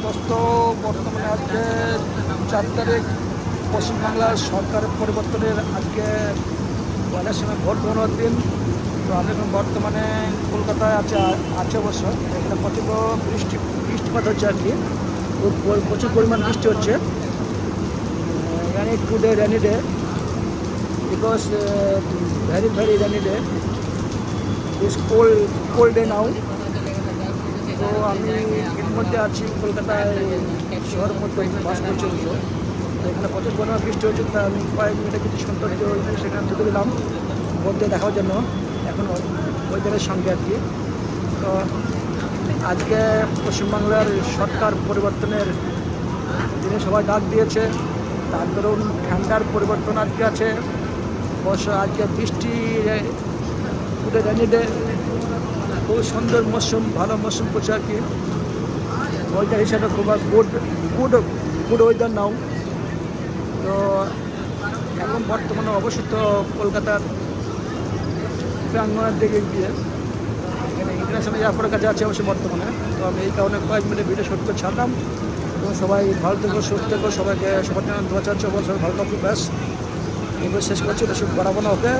দোস্ত, বর্তমানে আজকে 4 তারিখ, পশ্চিমবাংলার সরকার পরিবর্তনের আজকে ইলেকশনে ভোট গণনার দিন। তো আমি এখন বর্তমানে কলকাতায় আছে অবশ্য। এখানে প্রচণ্ড বৃষ্টিপাত হচ্ছে আর কি, প্রচুর পরিমাণ বৃষ্টি হচ্ছে। Rainy day because very rainy day, is cold day now. তো আমি এর মধ্যে আছি কলকাতায় শহরের মধ্যে বাস করছি অবশ্য। তো এখানে প্রচুর পরিমাণ বৃষ্টি হচ্ছে, তা আমি কয়েক মিনিটে কিছু সৌন্দর্য সেখানে ঢুকে দিলাম বলতে দেখার জন্য এখন ওয়েদারের সঙ্গে আর কি। তো আজকে পশ্চিমবাংলার সরকার পরিবর্তনের দিনে সবাই ডাক দিয়েছে। তার ধরুন ঠান্ডার পরিবর্তন আজকে আছে, অবশ্য আজকে বৃষ্টি রেনি ডে, খুব সুন্দর মৌসুম, ভালো মৌসুম করছে আর কি। ওয়েদার হিসাবে খুব গুড ওয়েদার নাও। তো এখন বর্তমানে অবস্থিত কলকাতার প্রাঙ্গণের দিকে গিয়ে, এখানে ইন্টারন্যাশনাল এয়ারপোর্টের কাছে আছে অবশ্যই বর্তমানে। তো আমি এই কারণে কয়েক মিনিট ভিডিও শুট করে ছাড়লাম। তো সবাই ভালো থেকো, সুস্থ থেকো, সবাইকে সবার জন্য দোয়া চাচ্ছি, সবাই ভালো থাকবে। ব্যাস এগুলো শেষ করছি, বেশি বাড়াবো না, ওকে।